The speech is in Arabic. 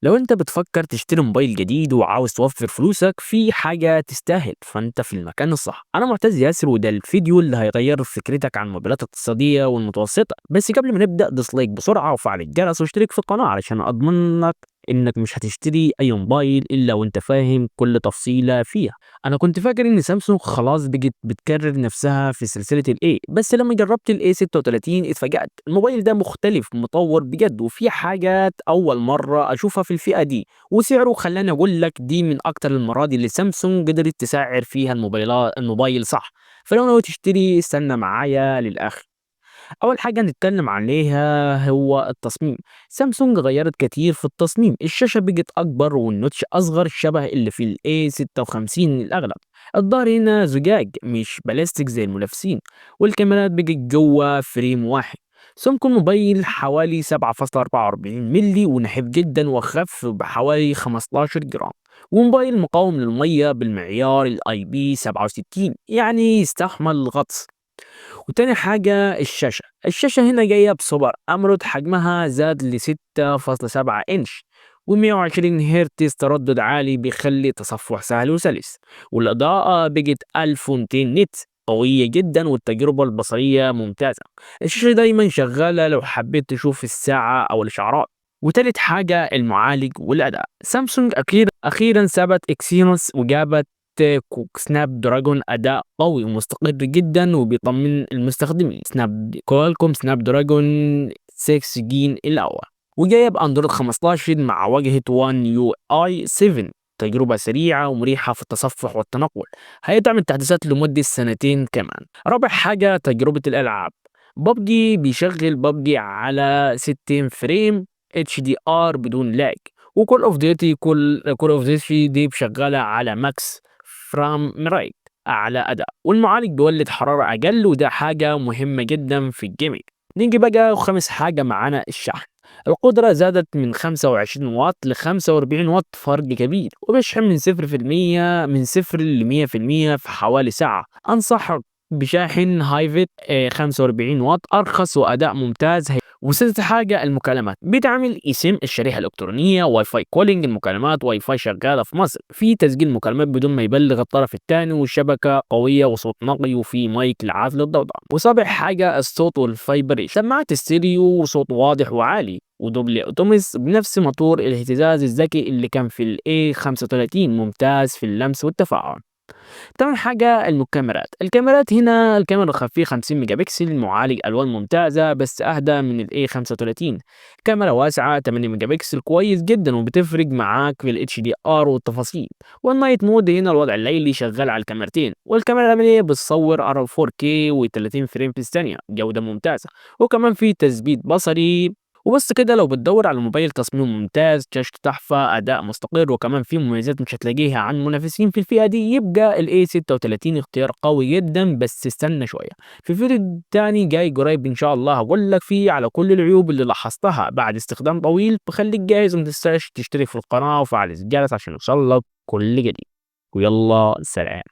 لو انت بتفكر تشتري موبايل جديد وعاوز توفر فلوسك في حاجة تستاهل، فانت في المكان الصح. انا معتز ياسر، وده الفيديو اللي هيغير فكرتك عن الموبايلات الاقتصادية والمتوسطة. بس قبل ما نبدأ ديسلايك بسرعة وفعل الجرس واشترك في القناة علشان اضمن لك انك مش هتشتري اي موبايل الا وانت فاهم كل تفصيلة فيها. انا كنت فاكر ان سامسونج خلاص بقت بتكرر نفسها في سلسلة الاي، بس لما جربت الاي 36 اتفاجأت. الموبايل ده مختلف، مطور بجد، وفي حاجات اول مرة اشوفها في الفئة دي، وسعره خلاني اقول لك دي من اكتر المرات اللي سامسونج قدرت تسعر فيها الموبايل صح. فلو ناوي تشتري استنى معايا للاخر. أول حاجة نتكلم عليها هو التصميم. سامسونج غيرت كتير في التصميم، الشاشة بقت أكبر والنوتش أصغر شبه اللي في ال A56 الأغلب. الظهر هنا زجاج مش بلاستيك زي المنافسين، والكاميرات بقت جوه فريم واحد. سمك الموبايل حوالي 7.44 ملي ونحيف جدا وخف بحوالي 15 جرام، وموبايل مقاوم للمية بالمعيار الاي بي 67، يعني يستحمل الغطس. وتاني حاجة الشاشة هنا جاية بسوبر أموليد، حجمها زاد ل 6.7 إنش و120 هرتز، تردد عالي بيخلي تصفح سهل وسلس. والإضاءة بقت 1200 نت، قوية جدا، والتجربة البصرية ممتازة. الشاشة دايما شغالة لو حبيت تشوف الساعة أو الإشعارات. وتالت حاجة المعالج والأداء. سامسونج أخيرا ثبت إكسينوس وجابت سناب دراجون، أداء قوي ومستقر جدا وبيطمن المستخدمين. كوالكوم سناب دراجون 6 جين الأول، وجاية بأندرويد 15 مع واجهة وان يو اي 7. تجربة سريعة ومريحة في التصفح والتنقل، هيدعم التحديثات لمدة سنتين كمان. رابع حاجة تجربة الألعاب. ببجي بيشغل ببجي على 60 فريم اتش دي ار بدون لاج، وكول اوف ديوتي كول اوف ديوتي دي شغالة على ماكس فرام رايت، أعلى أداء، والمعالج بيولد حرارة أقل، وده حاجة مهمة جدا في الجيمنج. نيجي بقى وخامس حاجة معانا الشحن. القدرة زادت من 25 واط ل 45 واط، فرق كبير، وبيشحن من 0% من 0 ل 100% في حوالي ساعة. أنصحك بشاحن هايفت 45 واط، أرخص وأداء ممتاز. وسادس حاجة المكالمات، بيدعم الايسيم الشريحة الإلكترونية، واي فاي كولينج، المكالمات واي فاي شغالة في مصر، في تسجيل مكالمات بدون ما يبلغ الطرف الثاني، والشبكة قوية وصوت نقي، وفي مايك لعزل الضوضاء. وسابع حاجة الصوت والفايبريشن، سماعات ستيريو وصوت واضح وعالي، ودوبلي اوتوميس بنفس موتور الاهتزاز الذكي اللي كان في الاي 35، ممتاز في اللمس والتفاعل. تاني حاجة الكاميرات هنا الكاميرا الخلفية 50 ميجا بكسل، معالج ألوان ممتازة بس أهدى من ال A35. كاميرا واسعة 8 ميجا بكسل كويس جدا وبتفرق معاك في ال HDR والتفاصيل. والنايت مود هنا الوضع الليلي شغال على الكاميرتين. والكاميرا الأمامية بتصور على 4K و30 فريم في الثانية، جودة ممتازة، وكمان في تثبيت بصري. وبس كده، لو بتدور على موبايل تصميم ممتاز، شاشته تحفة، أداء مستقر، وكمان فيه مميزات مش هتلاقيها عن المنافسين في الفئة دي، يبقى ال A36 اختيار قوي جدا. بس استنى شوية، في فيديو تاني جاي قريب إن شاء الله هقول لك فيه على كل العيوب اللي لاحظتها بعد استخدام طويل. بخليك جاهز ومتنساش تشترك في القناة وفعل الجرس عشان يوصلك كل جديد. ويلا سلام.